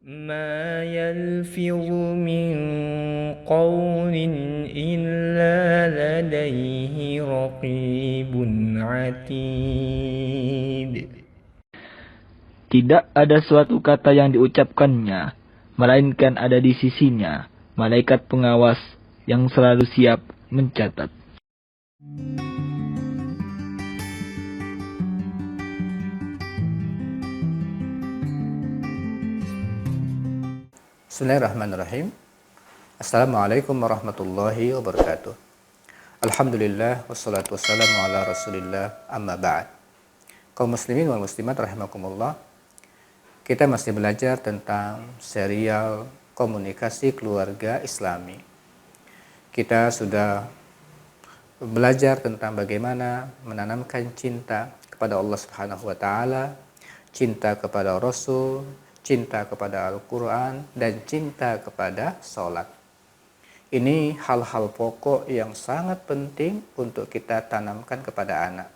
ما يلفظ من قول إلا لديه رقيب عتيد. Tidak ada suatu kata yang diucapkannya, melainkan ada di sisinya malaikat pengawas yang selalu siap mencatat. Bismillahirrahmanirrahim. Assalamualaikum warahmatullahi wabarakatuh. Alhamdulillah wassalatu wassalamu ala rasulillah amma ba'd. Kaum muslimin wal muslimat rahimakumullah. Kita masih belajar tentang serial komunikasi keluarga Islami. Kita sudah belajar tentang bagaimana menanamkan cinta kepada Allah Subhanahu wa taala, cinta kepada Rasul, cinta kepada Al-Quran, dan cinta kepada sholat. Ini hal-hal pokok yang sangat penting untuk kita tanamkan kepada anak.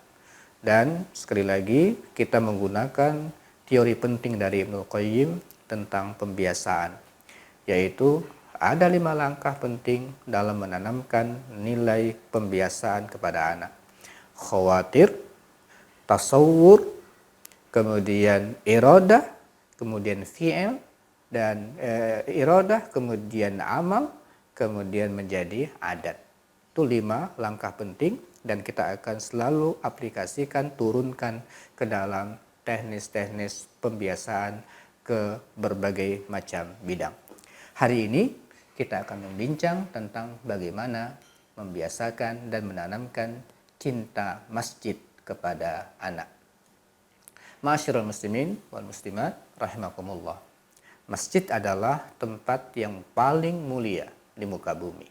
Dan sekali lagi kita menggunakan teori penting dari Ibnul Qayyim tentang pembiasaan, yaitu ada 5 langkah penting dalam menanamkan nilai pembiasaan kepada anak. Khawatir, tasawur, kemudian iradah, kemudian fi'il, dan iradah, kemudian amal, kemudian menjadi adat. Itu 5 langkah penting dan kita akan selalu aplikasikan, turunkan ke dalam teknis-teknis pembiasaan ke berbagai macam bidang. Hari ini kita akan membincang tentang bagaimana membiasakan dan menanamkan cinta masjid kepada anak. Ma'asyiral muslimin wal muslimat rahimakumullah. Masjid adalah tempat yang paling mulia di muka bumi.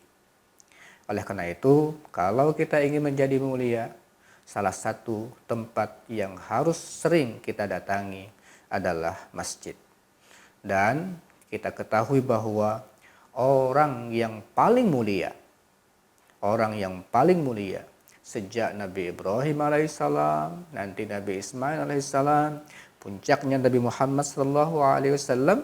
Oleh karena itu, kalau kita ingin menjadi mulia, salah satu tempat yang harus sering kita datangi adalah masjid. Dan kita ketahui bahwa orang yang paling mulia sejak Nabi Ibrahim alaihissalam, nanti Nabi Ismail alaihissalam, puncaknya Nabi Muhammad SAW,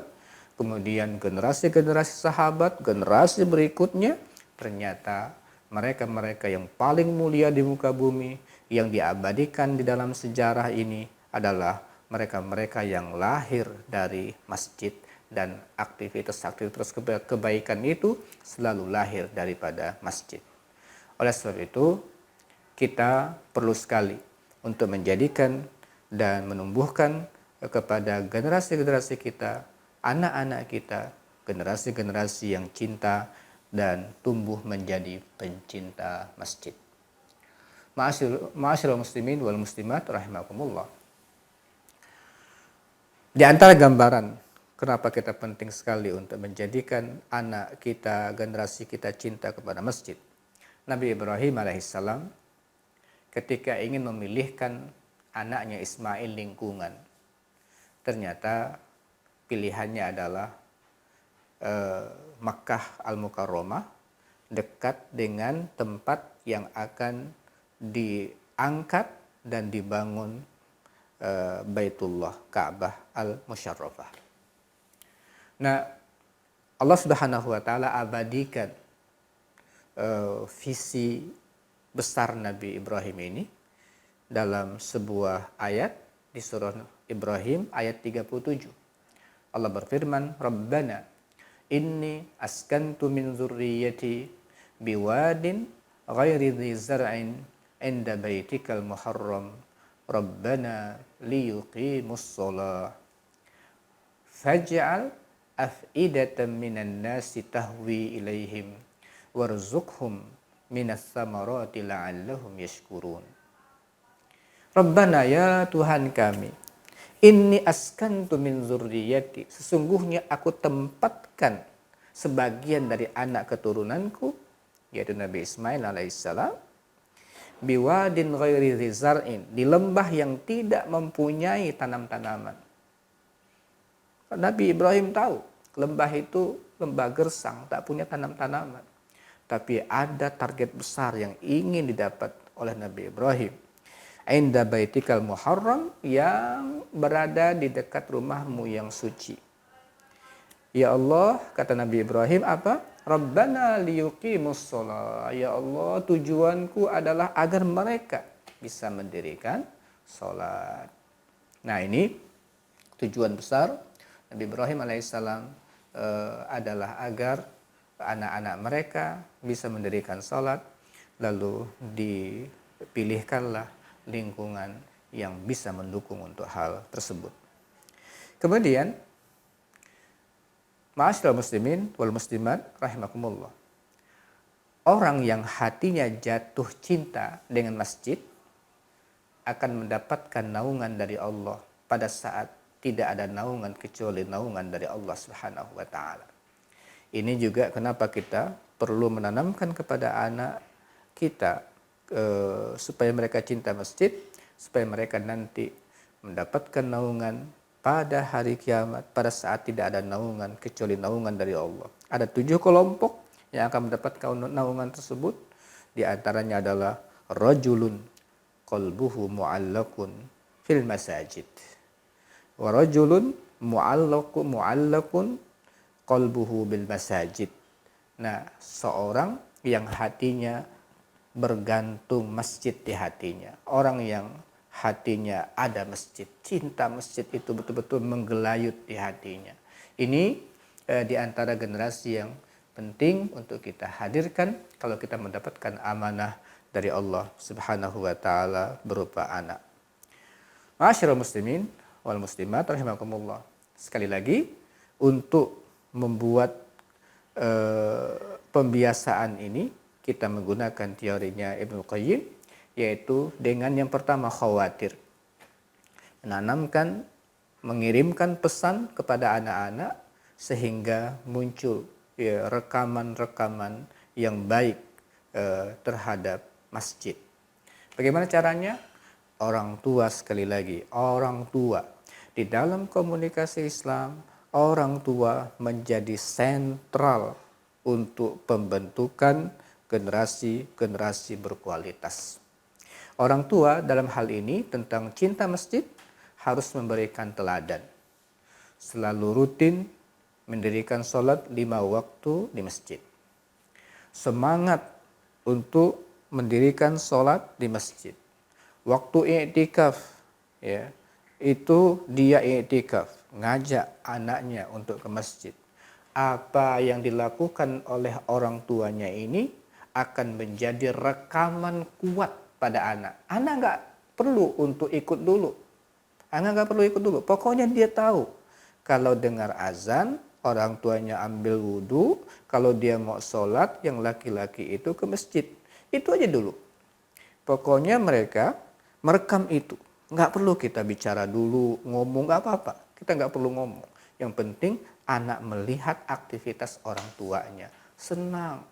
kemudian generasi-generasi sahabat, generasi berikutnya, ternyata mereka-mereka yang paling mulia di muka bumi, yang diabadikan di dalam sejarah ini adalah mereka-mereka yang lahir dari masjid, dan aktivitas-aktivitas kebaikan itu selalu lahir daripada masjid. Oleh sebab itu, kita perlu sekali untuk menjadikan dan menumbuhkan kepada generasi-generasi kita, anak-anak kita, generasi-generasi yang cinta dan tumbuh menjadi pencinta masjid. Ma'asyiral muslimin wal muslimat rahimakumullah. Di antara gambaran kenapa kita penting sekali untuk menjadikan anak kita, generasi kita cinta kepada masjid. Nabi Ibrahim alaihissalam ketika ingin memilihkan anaknya Ismail lingkungan, ternyata pilihannya adalah Makkah Al-Mukarramah, dekat dengan tempat yang akan diangkat dan dibangun Baitullah Ka'bah Al-Musyarrafah. Nah, Allah Subhanahu wa taala abadikan visi besar Nabi Ibrahim ini dalam sebuah ayat di surah Ibrahim ayat 37. Allah berfirman, Rabbana inni askantu min dzurriyyati biwadin ghairi dzi zar'in inda baitikal muharram Rabbana liyuqimus shalah faj'al af'idatan minan nasi tahwi ilaihim warzuqhum minas samarati la'allahum yashkurun. Rabbana, ya Tuhan kami, inni askantu min dzurriyyati, sesungguhnya aku tempatkan sebagian dari anak keturunanku, yaitu Nabi Ismail alaihissalam, biwadin ghairi dzar'in, di lembah yang tidak mempunyai tanam-tanaman. Nabi Ibrahim tahu lembah itu lembah gersang, tak punya tanam-tanaman. Tapi ada target besar yang ingin didapat oleh Nabi Ibrahim. Inda baitikal muharram, yang berada di dekat rumahmu yang suci. Ya Allah, kata Nabi Ibrahim apa? Rabbana liyuqimus sholat. Ya Allah, tujuanku adalah agar mereka bisa mendirikan sholat. Nah, ini tujuan besar Nabi Ibrahim alaihissalam adalah agar anak-anak mereka bisa mendirikan sholat, lalu dipilihkanlah lingkungan yang bisa mendukung untuk hal tersebut. Kemudian, ma'asyiral muslimin wal muslimat rahimakumullah, orang yang hatinya jatuh cinta dengan masjid akan mendapatkan naungan dari Allah pada saat tidak ada naungan kecuali naungan dari Allah Subhanahu wa taala. Ini juga kenapa kita perlu menanamkan kepada anak kita supaya mereka cinta masjid, supaya mereka nanti mendapatkan naungan pada hari kiamat, pada saat tidak ada naungan kecuali naungan dari Allah. Ada 7 kelompok yang akan mendapatkan naungan tersebut. Di antaranya adalah rajulun qalbuhu mu'allaqun fil masajid. Wa rajulun mu'allaqun qalbuhu bil masajid. Nah, seorang yang hatinya bergantung masjid di hatinya. Orang yang hatinya ada masjid, cinta masjid itu betul-betul menggelayut di hatinya. Ini di antara generasi yang penting untuk kita hadirkan kalau kita mendapatkan amanah dari Allah Subhanahu wa taala berupa anak. Ma'asyiral muslimin wal muslimat rahimakumullah. Sekali lagi, untuk membuat pembiasaan ini kita menggunakan teorinya Ibnu Qayyim, yaitu dengan yang pertama khawatir. Menanamkan, mengirimkan pesan kepada anak-anak sehingga muncul rekaman-rekaman yang baik terhadap masjid. Bagaimana caranya? Orang tua, sekali lagi, orang tua. Di dalam komunikasi Islam, orang tua menjadi sentral untuk pembentukan generasi-generasi berkualitas. Orang tua dalam hal ini tentang cinta masjid harus memberikan teladan. Selalu rutin mendirikan sholat 5 waktu di masjid. Semangat untuk mendirikan sholat di masjid. Waktu i'tikaf, ya, itu dia i'tikaf, ngajak anaknya untuk ke masjid. Apa yang dilakukan oleh orang tuanya ini akan menjadi rekaman kuat pada anak. Anak nggak perlu untuk ikut dulu. Anak nggak perlu ikut dulu. Pokoknya dia tahu kalau dengar azan, orang tuanya ambil wudhu, kalau dia mau sholat, yang laki-laki itu ke masjid. Itu aja dulu. Pokoknya mereka merekam itu. Nggak perlu kita bicara dulu, ngomong, nggak apa-apa. Kita nggak perlu ngomong. Yang penting anak melihat aktivitas orang tuanya. Senang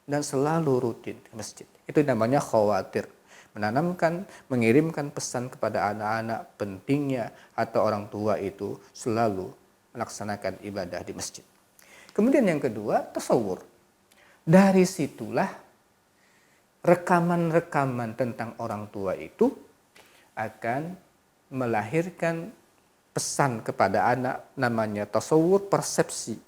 dan selalu rutin ke masjid. Itu namanya khawatir. Menanamkan, mengirimkan pesan kepada anak-anak pentingnya atau orang tua itu selalu melaksanakan ibadah di masjid. Kemudian yang kedua, tasawur. Dari situlah rekaman-rekaman tentang orang tua itu akan melahirkan pesan kepada anak, namanya tasawur, persepsi.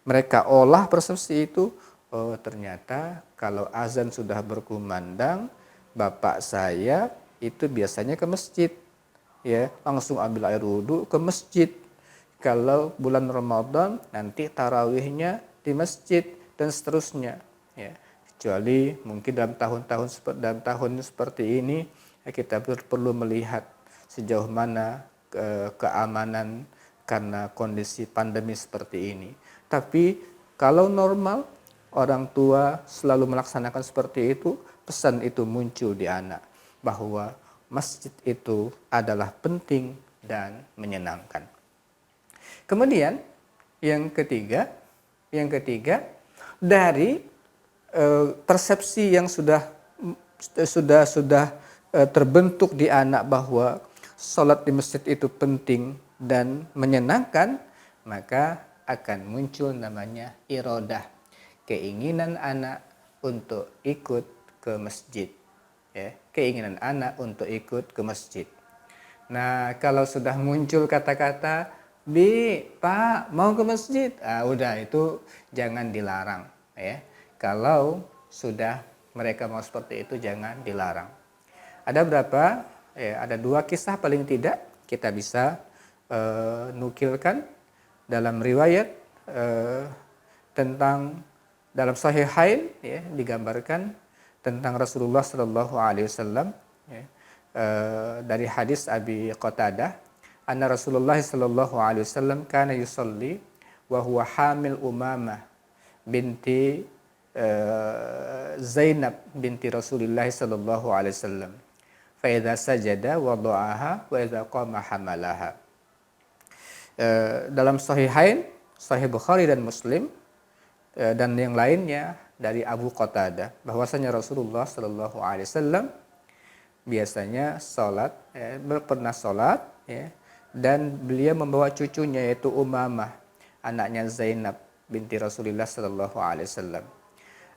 Mereka olah persepsi itu, oh ternyata kalau azan sudah berkumandang, bapak saya itu biasanya ke masjid, ya, langsung ambil air wudhu ke masjid. Kalau bulan Ramadan nanti tarawihnya di masjid dan seterusnya, ya. Kecuali mungkin dalam tahun seperti ini kita perlu melihat sejauh mana keamanan karena kondisi pandemi seperti ini. Tapi kalau normal, orang tua selalu melaksanakan seperti itu, pesan itu muncul di anak bahwa masjid itu adalah penting dan menyenangkan. Kemudian yang ketiga dari persepsi yang sudah terbentuk di anak bahwa sholat di masjid itu penting dan menyenangkan, maka akan muncul namanya irodah, keinginan anak untuk ikut ke masjid, ya, keinginan anak untuk ikut ke masjid. Nah, kalau sudah muncul kata-kata Bi, Pak, mau ke masjid. Udah itu jangan dilarang ya. Kalau sudah mereka mau seperti itu jangan dilarang. Ada berapa? Ya, ada 2 kisah paling tidak kita bisa nukilkan dalam riwayat tentang dalam Sahihain ya, digambarkan tentang Rasulullah Shallallahu Alaihi Wasallam ya, dari hadis Abi Qatadah, anna Rasulullah Shallallahu Alaihi Wasallam kana yusalli wa huwa hamil Umamah binti Zainab binti Rasulullah Shallallahu Alaihi Wasallam. Fa idza sajada wada'aha wa idza qama hamalaha. Dalam Sahihain, Sahih Bukhari dan Muslim dan yang lainnya dari Abu Qatadah bahwasanya Rasulullah Shallallahu Alaihi Wasallam biasanya sholat, pernah sholat, ya, dan beliau membawa cucunya yaitu Umamah, anaknya Zainab binti Rasulullah Shallallahu Alaihi Wasallam.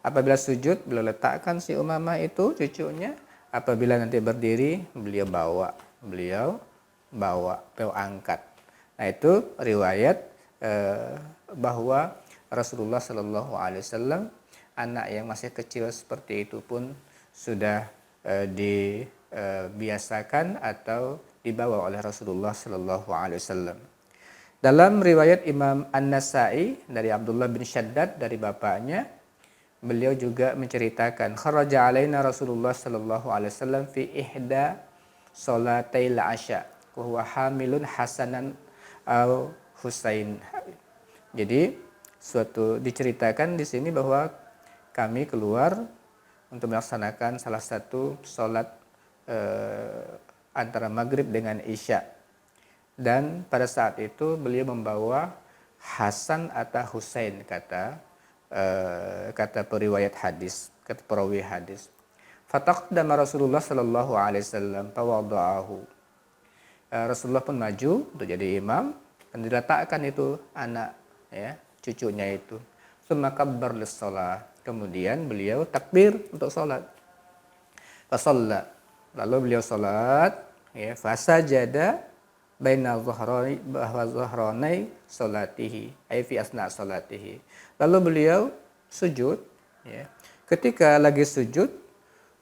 Apabila sujud, beliau letakkan si Umamah itu cucunya. Apabila nanti berdiri, beliau angkat. Nah itu riwayat bahwa Rasulullah Shallallahu Alaihi Wasallam anak yang masih kecil seperti itu pun sudah dibiasakan atau dibawa oleh Rasulullah Shallallahu Alaihi Wasallam. Dalam riwayat Imam An-Nasa'i dari Abdullah bin Shaddad dari bapaknya, beliau juga menceritakan kharaja alaina Rasulullah Shallallahu Alaihi Wasallam fi ihda salatail asya wa huwa hamilun Hasanan au Husain. Jadi suatu diceritakan di sini bahwa kami keluar untuk melaksanakan salah satu sholat antara maghrib dengan isya, dan pada saat itu beliau membawa Hasan atau Husain kata periwayat hadis, kata perawi hadis. Fataqaddama Rasulullah Shallallahu Alaihi Wasallam fawada'ahu. Rasulullah pun maju untuk jadi imam dan diletakkan itu anak ya, cucunya itu. Tsumma kabbar lis-shalah. Kemudian beliau takbir untuk salat. Fasalla. Lalu beliau salat ya, fasajada baina dhahranai salatihi, ay fi asna salatihi. Lalu beliau sujud ya. Ketika lagi sujud,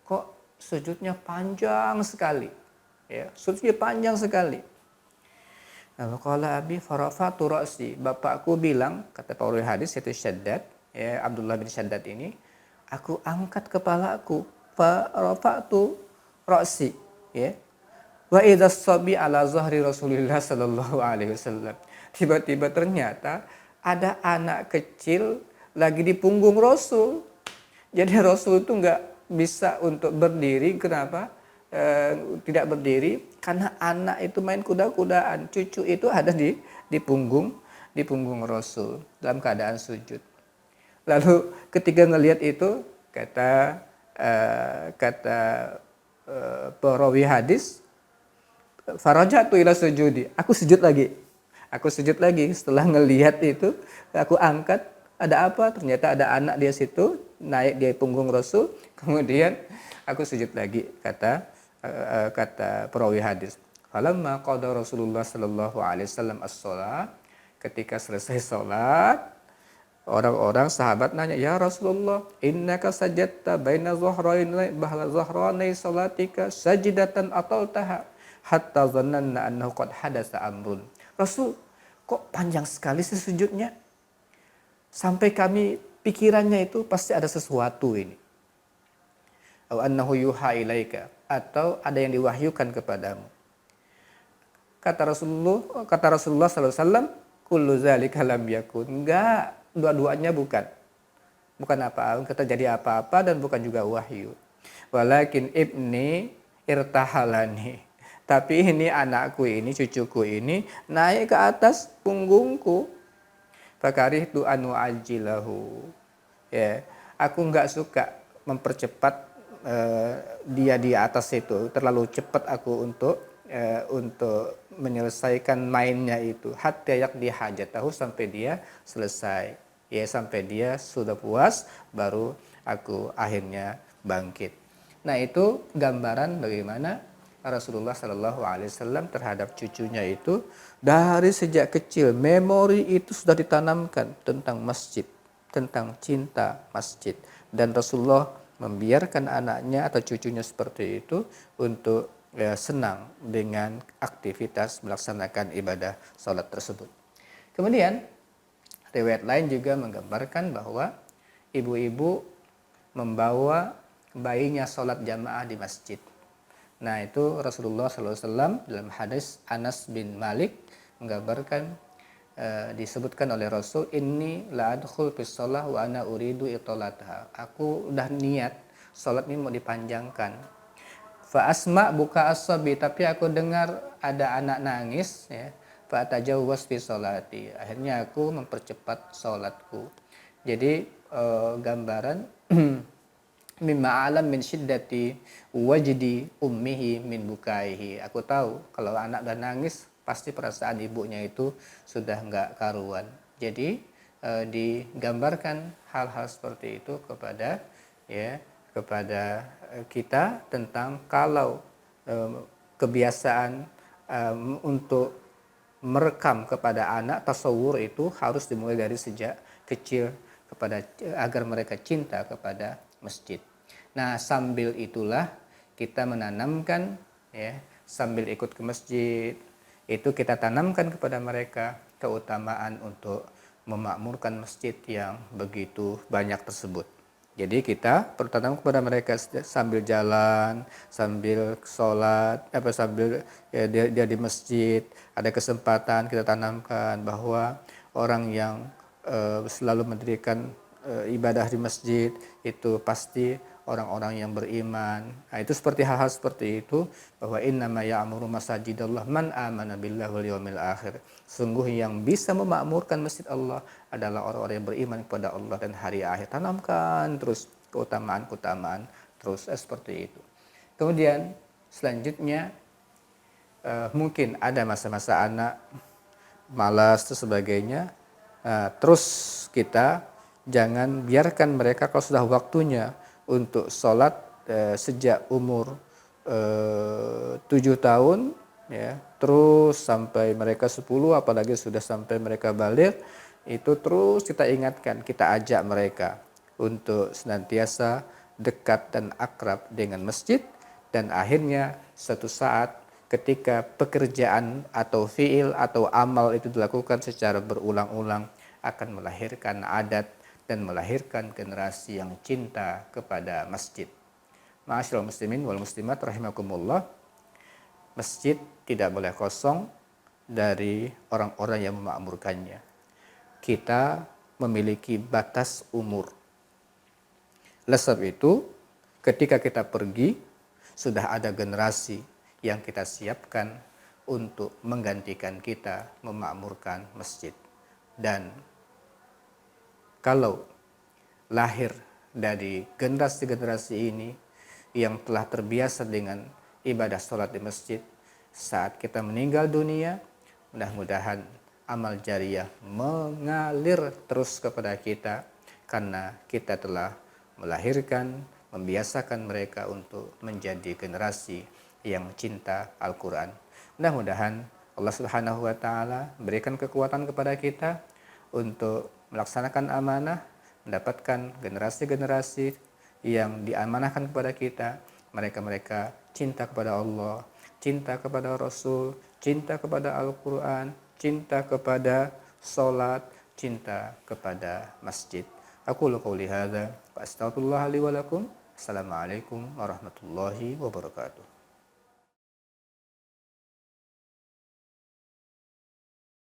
kok sujudnya panjang sekali ya, sujudnya panjang sekali. Lalu qala abi farafatu ra'si, bapakku bilang, kata perawi hadis yaitu Shaddad ya, Abdullah bin Shaddad ini, aku angkat kepalaku, farafatu ra'si ya. Wa idza sabi ala zahri Rasulillah sallallahu alaihi wasallam. Tiba-tiba ternyata ada anak kecil lagi di punggung Rasul. Jadi Rasul itu nggak bisa untuk berdiri. Kenapa? Tidak berdiri karena anak itu main kuda-kudaan. Cucu itu ada di punggung Rasul dalam keadaan sujud. Lalu ketika ngelihat itu, kata perawi hadis, farajatu ila sujudi, aku sujud lagi setelah ngelihat itu, aku angkat, ada apa? Ternyata ada anak di situ naik di punggung Rasul, kemudian aku sujud lagi, kata perawi hadis. Falamma qada Rasulullah sallallahu alaihi wasallam as-shalah, ketika selesai salat, orang-orang sahabat nanya, ya Rasulullah, innaka sajadta baina dhahranai salatika sajdatan ataltaha hatta dzannanna annahu qad hadatsa amrun. Rasul, kok panjang sekali sujudnya? Sampai kami pikirannya itu pasti ada sesuatu ini. Aw annahu yuha ilaika, atau ada yang diwahyukan kepadamu. Kata Rasulullah sallallahu alaihi wasallam, kullu zalika lam yakun. Enggak, dua-duanya bukan. Bukan apa-apa, kata jadi apa-apa dan bukan juga wahyu. Walakin ibni irtahalani. Tapi ini anakku ini, cucuku ini naik ke atas punggungku. Fakarihtu anu ajilahu. Ya, aku enggak suka mempercepat dia di atas itu. Terlalu cepat aku untuk menyelesaikan mainnya itu. Hatta yakdi hajatahu, sampai dia selesai. Ya, sampai dia sudah puas baru aku akhirnya bangkit. Nah, itu gambaran bagaimana Rasulullah Shallallahu Alaihi Wasallam terhadap cucunya itu dari sejak kecil memori itu sudah ditanamkan tentang masjid, tentang cinta masjid, dan Rasulullah membiarkan anaknya atau cucunya seperti itu untuk senang dengan aktivitas melaksanakan ibadah sholat tersebut. Kemudian riwayat lain juga menggambarkan bahwa ibu-ibu membawa bayinya sholat jamaah di masjid. Nah, itu Rasulullah SAW dalam hadis Anas bin Malik menggambarkan, disebutkan oleh Rasul, inni la adkhul fis shalah wa ana uridu itolataha. Aku udah niat sholat ini mau dipanjangkan. Fa asma buka asabi, tapi aku dengar ada anak nangis, ya. Fa tajawwaz fi sholati. Akhirnya aku mempercepat sholatku. Jadi gambaran mimma alam min syiddati wajdi ummihi min bukaihi. Aku tahu kalau anak udah nangis pasti perasaan ibunya itu sudah nggak karuan. Jadi digambarkan hal-hal seperti itu kepada kita tentang kalau kebiasaan untuk merekam kepada anak tasawur itu harus dimulai dari sejak kecil agar mereka cinta kepada masjid. Nah, sambil itulah kita menanamkan, ya, sambil ikut ke masjid itu kita tanamkan kepada mereka keutamaan untuk memakmurkan masjid yang begitu banyak tersebut. Jadi kita perlu tanam kepada mereka sambil jalan, sambil sholat, sambil dia di masjid, ada kesempatan kita tanamkan bahwa orang yang selalu mendirikan ibadah di masjid itu pasti orang-orang yang beriman. Nah, itu seperti hal-hal seperti itu, bahwa innama ya'muru masajidallah man amana billahi wal yawmil akhir. Sungguh yang bisa memakmurkan masjid Allah adalah orang-orang yang beriman kepada Allah dan hari akhir. Tanamkan terus keutamaan-keutamaan terus seperti itu. Kemudian selanjutnya mungkin ada masa-masa anak malas dan sebagainya. Terus kita jangan biarkan mereka kalau sudah waktunya untuk sholat sejak umur 7 tahun, ya, terus sampai mereka 10, apalagi sudah sampai mereka baligh, itu terus kita ingatkan, kita ajak mereka untuk senantiasa dekat dan akrab dengan masjid, dan akhirnya suatu saat ketika pekerjaan atau fiil atau amal itu dilakukan secara berulang-ulang akan melahirkan adat dan melahirkan generasi yang cinta kepada masjid. Ma'asyiral muslimin wal muslimat rahimakumullah, masjid tidak boleh kosong dari orang-orang yang memakmurkannya. Kita memiliki batas umur. Oleh sebab itu, ketika kita pergi, sudah ada generasi yang kita siapkan untuk menggantikan kita memakmurkan masjid. Dan kalau lahir dari generasi-generasi ini yang telah terbiasa dengan ibadah sholat di masjid, saat kita meninggal dunia, mudah-mudahan amal jariyah mengalir terus kepada kita, karena kita telah melahirkan, membiasakan mereka untuk menjadi generasi yang cinta Al-Quran. Mudah-mudahan Allah Subhanahu wa Ta'ala berikan kekuatan kepada kita untuk melaksanakan amanah, mendapatkan generasi-generasi yang diamanahkan kepada kita, mereka-mereka cinta kepada Allah, cinta kepada Rasul, cinta kepada Al-Quran, cinta kepada sholat, cinta kepada masjid. Aqulu qouli hadza wa astaghfirullah li wa lakum. Assalamualaikum warahmatullahi wabarakatuh.